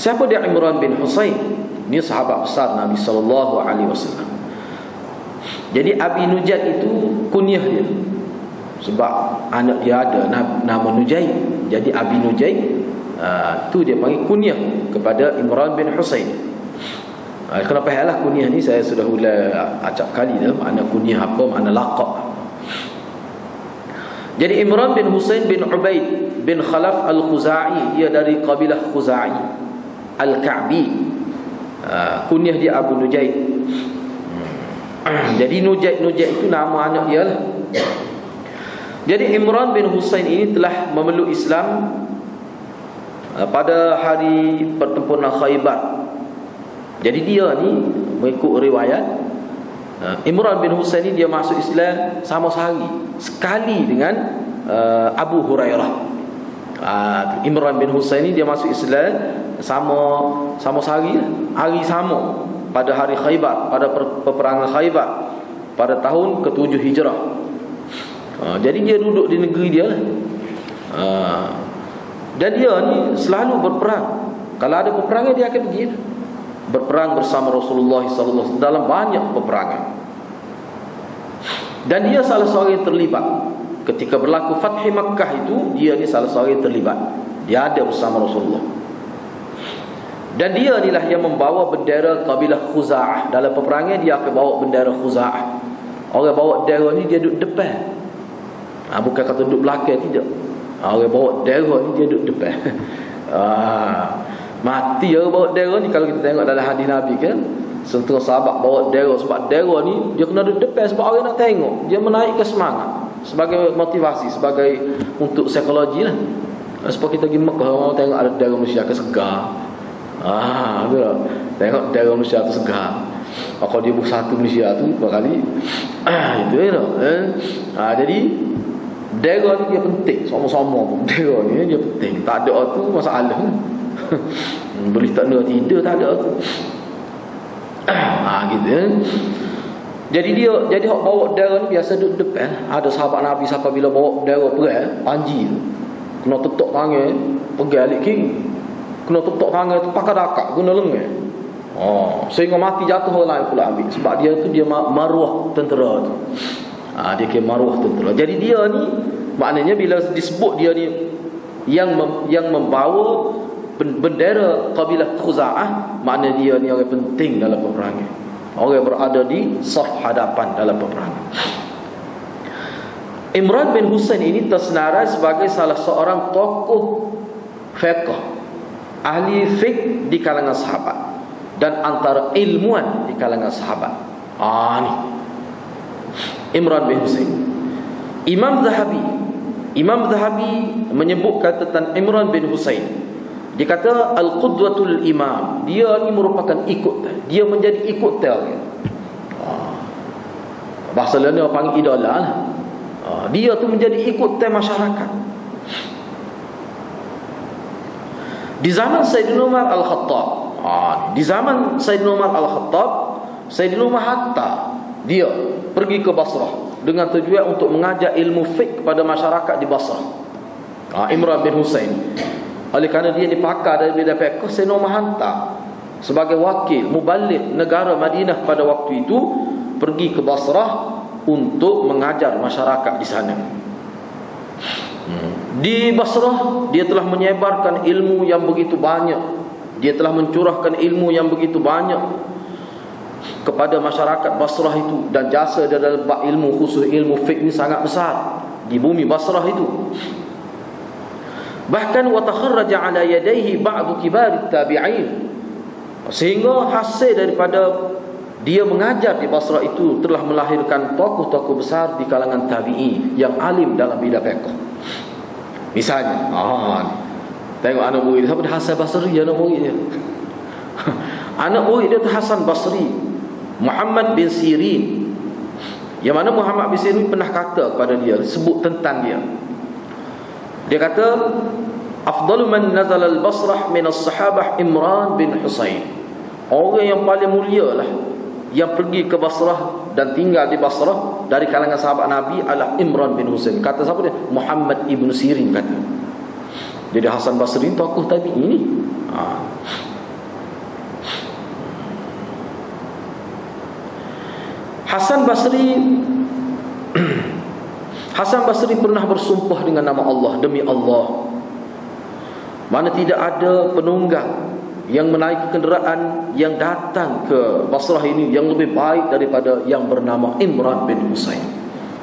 Siapa dia Imran bin Husain? Ini sahabat besar Nabi SAW. Jadi Abi Nujad itu kunyah dia, sebab anak dia ada nama Nujaid. Jadi Abi Nujaid tu dia panggil kunyah kepada Imran bin Husain. Kenapa halah kunyah ni saya sudah ulang acap kali dah, makna kunyah apa, makna laqab. Jadi Imran bin Husain bin Ubaid bin Khalaf al-Khuzai, dia dari kabilah Khuzai al-Ka'bi. Kunyah dia Abu Nujaid. Jadi Nujaid itu nama anak dia lah. Jadi Imran bin Husain ini telah memeluk Islam pada hari pertempuran Khaybar. Jadi dia ni mengikut riwayat, Imran bin Husain ini dia masuk Islam sama sekali dengan Abu Hurairah. Imran bin Husain ini dia masuk Islam sama sehari, hari sama pada hari Khaybar, pada peperangan Khaybar pada tahun ke-7 Hijrah. Jadi dia duduk di negeri dia lah. Dan dia ni selalu berperang. Kalau ada peperangan dia akan pergi berperang bersama Rasulullah SAW dalam banyak peperangan. Dan dia salah seorang yang terlibat ketika berlaku Fathi Makkah itu. Dia ni salah seorang yang terlibat. Dia ada bersama Rasulullah. Dan dia inilah yang membawa bendera kabilah Khuza'ah. Dalam peperangan dia akan bawa bendera Khuza'ah. Orang bawa bendera ni dia duduk depan. Bukan kata duduk belakang, tidak. Orang bawa bendera ni dia duduk depan. Mati orang bawa bendera ni. Kalau kita tengok dalam hadis Nabi kan, setengah sahabat bawa bendera. Sebab bendera ni dia kena duduk depan, sebab orang nak tengok. Dia menaikkan semangat, sebagai motivasi, sebagai untuk psikologi lah. Sebab kita pergi Mekah, orang tengok ada bendera Malaysia akan segar. Tu lah. Tengok bendera Malaysia tu segar. Kalau dia bersatu Malaysia tu berkali itu lah. Jadi bendera ni dia penting. Sama-sama pun bendera ni dia penting. Tak ada tu masalah. Boleh tak ada tidur, tak ada tu. Gitu. Jadi hok bawa bendera ni biasa duduk depan. Ada sahabat Nabi siapa bila bawa bendera perang, panji tu kena tutup tangan, pegang alik kiri. Kena tutup tangan tu pakai dakak guna lengan. Sehingga mati jatuh orang lain pula ambil. Sebab dia tu dia maruah tentera tu. Dia kira maruah tentera. Jadi dia ni maknanya bila disebut dia ni yang membawa bendera kabilah Khuza'ah, maknanya dia ni orang penting dalam peperangan. Orang berada di saf hadapan dalam peperangan. Imran bin Husain ini tersenarai sebagai salah seorang tokoh fiqh, ahli fiqh di kalangan sahabat, dan antara ilmuwan di kalangan sahabat. Ni Imran bin Husain. Imam Zahabi menyebutkan tentang Imran bin Husain. Dia kata al-qudwatul imam. Dia ni merupakan ikut. Dia menjadi ikut dia. Bahasa lain orang panggil idola lah. Dia tu menjadi ikut masyarakat. Di zaman Sayyidina Umar Al-Khattab, di zaman Sayyidina Umar Al-Khattab, Sayyidina Umar hatta dia pergi ke Basrah dengan tujuan untuk mengajar ilmu fiqh kepada masyarakat di Basrah. Imran bin Husain, oleh kerana dia dipakar dari bidang fiqh, Sayyidina Umar hantar sebagai wakil muballigh negara Madinah pada waktu itu pergi ke Basrah untuk mengajar masyarakat di sana. Di Basrah dia telah menyebarkan ilmu yang begitu banyak. Dia telah mencurahkan ilmu yang begitu banyak kepada masyarakat Basrah itu, dan jasa dia dalam bab ilmu, khusus ilmu fiqh ni sangat besar di bumi Basrah itu. Bahkan wa takharraja ala yadayhi ba'd kibar at-tabi'in, sehingga hasil daripada dia mengajar di Basrah itu telah melahirkan tokoh-tokoh besar di kalangan tabi'i yang alim dalam bidang fiqh. Misalnya, tengok anak murid siapa dia, Hasan Basri, anak murid dia. Anak murid dia tu Hasan Basri, Muhammad bin Sirin. Yang mana Muhammad bin Sirin pernah kata kepada dia, sebut tentang dia. Dia kata, afdalu man nazala al-Basrah min as-sahabah Imran bin Husain. Orang yang paling mulia lah yang pergi ke Basrah dan tinggal di Basrah dari kalangan sahabat Nabi adalah Imran bin Husain. Kata siapa dia? Muhammad ibn Sirin kata. Jadi Hasan Basri tokoh tabi'in ni. Hasan Basri pernah bersumpah dengan nama Allah, demi Allah, mana tidak ada penunggang yang menaiki kenderaan yang datang ke Basrah ini yang lebih baik daripada yang bernama Imran bin Husain.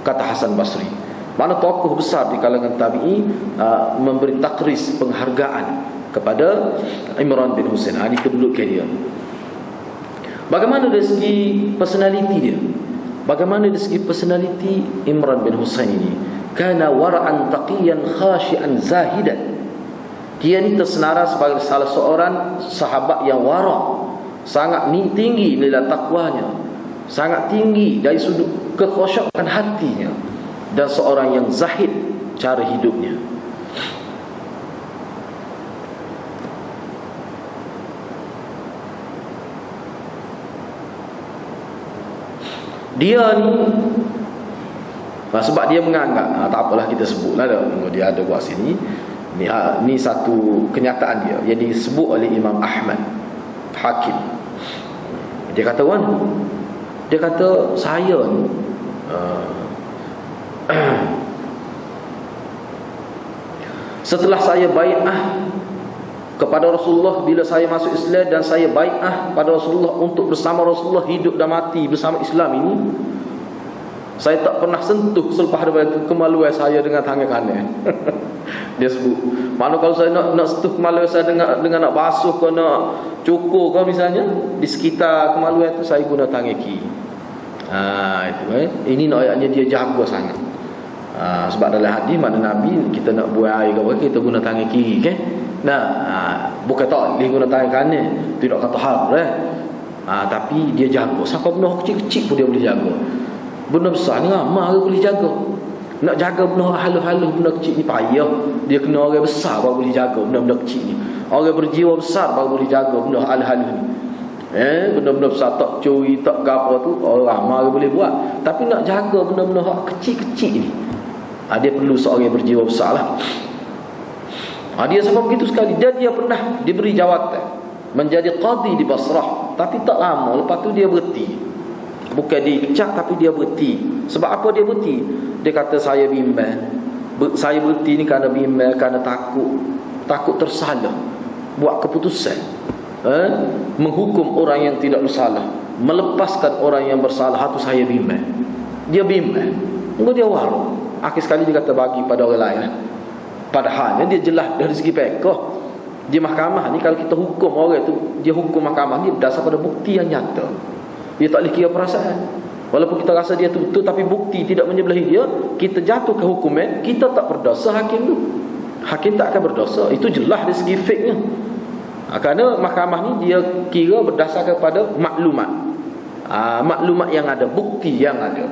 Kata Hasan Basri, mana tokoh besar di kalangan tabi'i memberi takris penghargaan kepada Imran bin Husain. Ini kedudukan dia. Bagaimana dari segi personality dia? Bagaimana dari segi personality Imran bin Husain ini? Kana wara'an taqiyan khashi'an zahidan. Dia ni tersenara sebagai salah seorang sahabat yang wara', sangat tinggi nilai takwanya, sangat tinggi dari sudut kekhusyukan hatinya, dan seorang yang zahid cara hidupnya. Dia ni sebab dia menganggap tak apalah kita sebutlah dia ada buat sini. Ni satu kenyataan dia yang disebut oleh Imam Ahmad Hakim. Dia kata dia kata saya ni setelah saya bai'ah kepada Rasulullah, bila saya masuk Islam dan saya bai'ah pada Rasulullah untuk bersama Rasulullah hidup dan mati bersama Islam ini, saya tak pernah sentuh selepas daripada itu kemaluan saya dengan tangan kanan. Dia sebut, mana kalau saya nak sentuh kemaluan saya dengan nak basuh ke nak cukur ke misalnya, di sekitar kemaluan itu saya guna tangan kiri. Itu ini ayatnya dia jaga sangat. Sebab dalam hadis mana Nabi kita nak buang air ke apa, kita guna tangan kiri kan. Bukan tak boleh guna tangan kanan, tidak kata haram tapi dia jaga. Siapa benda kecil-kecil pun dia boleh jaga. Benda besar ni ramai orang boleh jaga. Nak jaga benda halus-halus, benda kecil ni payah. Dia kena orang besar baru boleh jaga benda-benda kecil ni. Orang berjiwa besar baru boleh jaga benda halus-halus ni. Benda-benda besar tak curi, tak gapo tu orang ramai orang boleh buat. Tapi nak jaga benda-benda kecil-kecil ni, dia perlu seorang yang berjiwa besar lah. Dia sampai begitu sekali. Dan dia pernah diberi jawatan menjadi qadi di Basrah, tapi tak lama lepas tu dia berhenti. Bukan dipecat, tapi dia berhenti. Sebab apa dia berhenti? Dia kata saya bimbang. Saya berhenti ni kerana bimbang, kerana takut tersalah buat keputusan, menghukum orang yang tidak bersalah, melepaskan orang yang bersalah. Itu saya bimbang. Dia bimbang. Kemudian dia waru. Akhir sekali dia kata bagi pada orang lain. Padahalnya dia jelas dari segi fiqh di mahkamah ni, kalau kita hukum orang tu, dia hukum mahkamah ni berdasar pada bukti yang nyata. Dia tak boleh kira perasaan. Walaupun kita rasa dia tu betul, tapi bukti tidak menyebelahi dia, kita jatuh ke hukuman, kita tak berdosa hakim tu. Hakim tak akan berdosa. Itu jelas dari segi fiqhnya. Kerana mahkamah ni dia kira berdasarkan pada maklumat. Maklumat yang ada, bukti yang ada.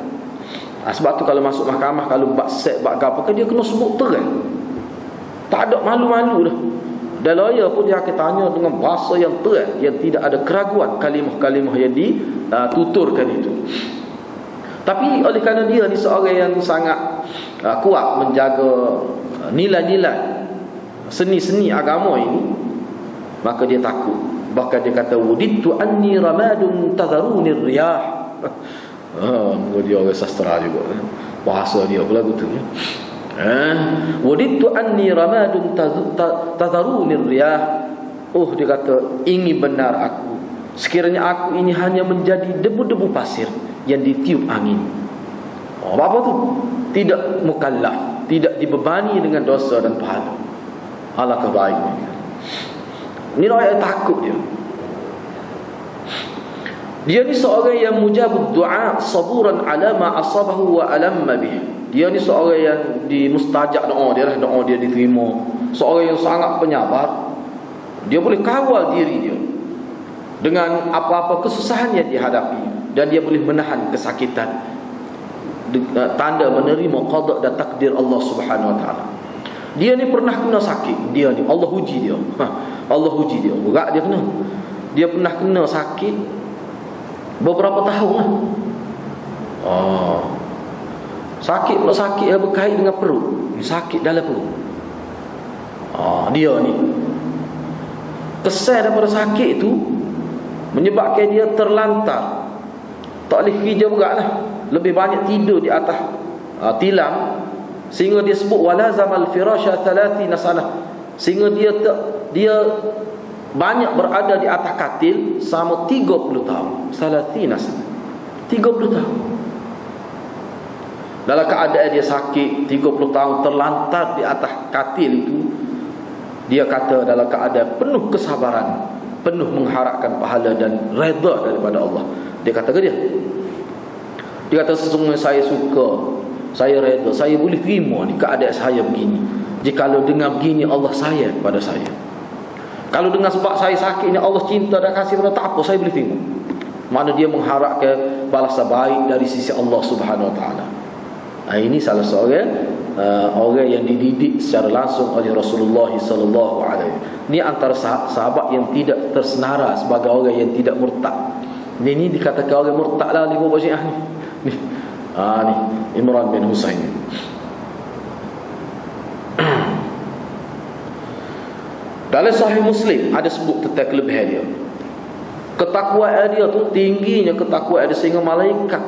Sebab tu kalau masuk mahkamah, kalau bab set, bab apa kan, dia kena sebut terang. Tak ada malu-malu dah. Dan lawyer pun dia akan tanya dengan bahasa yang terang, yang tidak ada keraguan kalimah-kalimah yang dituturkan itu. Tapi oleh kerana dia ni seorang yang sangat kuat menjaga nilai-nilai seni-seni agama ini, maka dia takut. Bahkan dia kata wudittu anni ramadun tadharuni riyah. Dia orang sastra juga, bahasa dia pula betul. Wudittu anni ramadun tadharuni riyah. Dia kata ingin benar aku, sekiranya aku ini hanya menjadi debu-debu pasir yang ditiup angin. Apa tu? Tidak mukallaf, tidak dibebani dengan dosa dan pahala. Alangkah baiknya. Ini orang yang takut dia. Dia ni seorang yang mujabud du'a, saburan ala ma asabahu wa alamma bih. Dia ni seorang yang dimustajab doa dia lah, doa dia diterima. Seorang yang sangat penyabar. Dia boleh kawal diri dia dengan apa-apa kesusahan yang dihadapi, dan dia boleh menahan kesakitan. Tanda menerima qada dan takdir Allah Subhanahu wa taala. Dia ni pernah kena sakit. Dia ni Allah uji dia. Allah uji dia. Berat dia kena. Dia pernah kena sakit beberapa tahun lah. Sakit pula sakit yang berkait dengan perut. Sakit dalam perut. Dia ni kesan daripada sakit tu menyebabkan dia terlantar, tak boleh kerja berat lah, lebih banyak tidur di atas tilam, sehingga dia sebut walazamal firasha 30 sanah, sehingga dia banyak berada di atas katil selama 30 tahun. 30 sanah, 30 tahun dalam keadaan dia sakit, 30 tahun terlantar di atas katil itu. Dia kata dalam keadaan penuh kesabaran, penuh mengharapkan pahala dan redha daripada Allah. Dia kata ke dia kata sesungguhnya saya suka, saya redha, saya boleh terima ni keadaan saya begini. Jikalau dengan begini Allah sayang pada saya, kalau dengan sebab saya sakit ni Allah cinta dan kasih pada, tak apa, saya boleh terima. Mana dia mengharapkan balasan baik dari sisi Allah Subhanahu Wa Taala. Ini salah seorang orang yang dididik secara langsung oleh Rasulullah sallallahu alaihi wasallam. Ini antara sahabat yang tidak tersenara sebagai orang yang tidak murtad. Ini dikatakan orang murtad lah di bawah Syiah ni. Ni Imran bin Husain. Dalam Sahih Muslim ada sebut tentang kelebihan dia. Ketakwaan dia tu, tingginya ketakwaan dia sehingga malaikat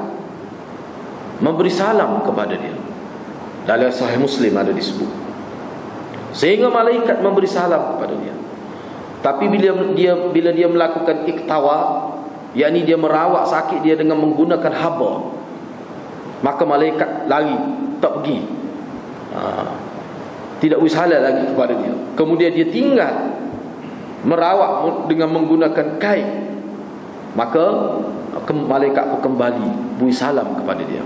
memberi salam kepada dia. Dalam Sahih Muslim ada disebut, sehingga malaikat memberi salam kepada dia. Tapi bila dia melakukan iktawa, yakni dia merawat sakit dia dengan menggunakan haba, maka malaikat lari, tak pergi, tidak beri salam lagi kepada dia. Kemudian dia tinggal merawat dengan menggunakan kain, maka malaikat pun kembali beri salam kepada dia.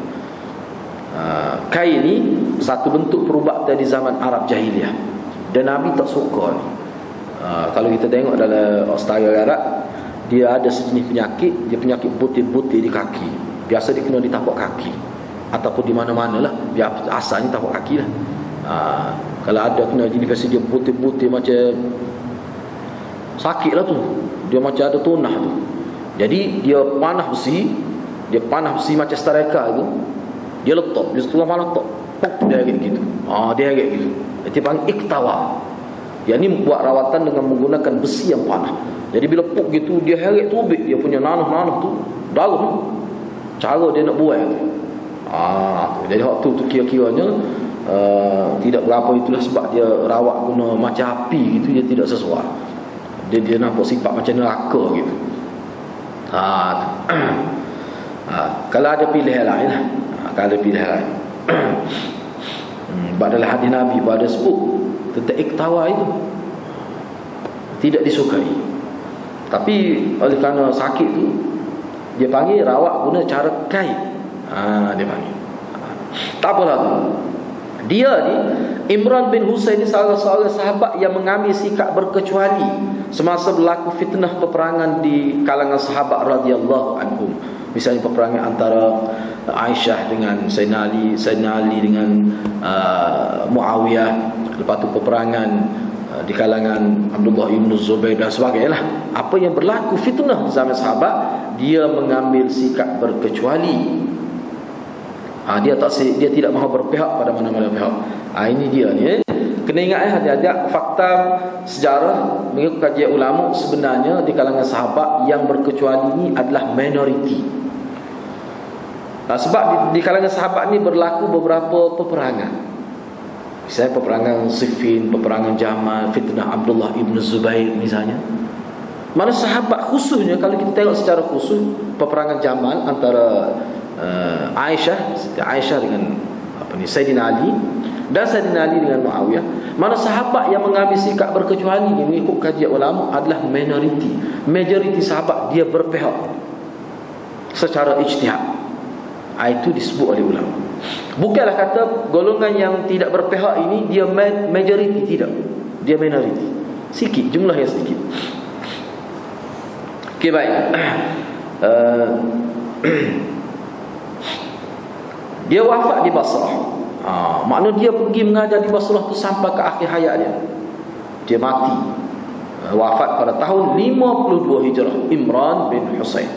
Kain ni satu bentuk perubatan di zaman Arab Jahiliyah, dan Nabi tak suka ni. Kalau kita tengok dalam Australia Arab, dia ada sejenis penyakit, dia penyakit butir-butir di kaki. Biasa dia kena di tapak kaki ataupun di mana-mana lah, dia asalnya tapak kaki lah. Kalau ada kena jenis biasa dia butir-butir macam sakit lah tu, dia macam ada tunah tu. Jadi dia panah besi macam striker tu, dia letak, dia setengah malam letak, dia agak gitu. Dia agak gitu. Dia panggil iktawa. Yang ni buat rawatan dengan menggunakan besi yang panah. Jadi bila puk gitu, dia heret tubik dia punya nanah-nanah tu dalam cara dia nak buat tu. Jadi waktu tu kira-kiranya tidak berapa, itulah sebab dia rawat guna macam api gitu, dia tidak sesuai. Dia nampak sifat macam neraka gitu. Kalau ada pilihan lain lah, kalau ada pilihan lain. Dalam hadis Nabi pada sebut tentang iktawa itu tidak disukai. Tapi oleh kerana sakit tu, dia panggil rawat guna cara kain. Dia panggil. Tak apalah tu. Dia ni, Imran bin Husain ni salah seorang sahabat yang mengambil sikap berkecuali semasa berlaku fitnah peperangan di kalangan sahabat radhiyallahu anhum. Misalnya peperangan antara Aisyah dengan Sayyidina Ali dengan Muawiyah. Lepas tu peperangan di kalangan Abdullah ibn Zubair dan sebagainya lah. Apa yang berlaku fitnah zaman sahabat, dia mengambil sikap berkecuali. Dia tidak mahu berpihak pada mana-mana pihak. Ini dia ni. Kena ingat ada fakta sejarah mengikut kajian ulama, sebenarnya di kalangan sahabat yang berkecuali ini adalah minoriti. Sebab di kalangan sahabat ni berlaku beberapa peperangan. Misalnya peperangan Siffin, peperangan Jamal, fitnah Abdullah ibn Zubair misalnya. Mana sahabat khususnya, kalau kita tengok secara khusus peperangan Jamal antara Aisyah dengan Sayyidina Ali, dan Sayyidina Ali dengan Muawiyah, mana sahabat yang mengambil sikap berkecuali ni mengikut kajian ulama adalah minoriti. Majoriti sahabat dia berpihak secara ijtihad. Itu disebut oleh ulama. Bukanlah kata golongan yang tidak berpihak ini dia majoriti, tidak. Dia minoriti. Sikit, jumlah yang sedikit. Okey, baik. Dia wafat di Basrah. Maknanya dia pergi mengajar di Basrah tu sampai ke akhir hayat dia. Dia mati, wafat pada tahun 52 Hijrah, Imran bin Husain.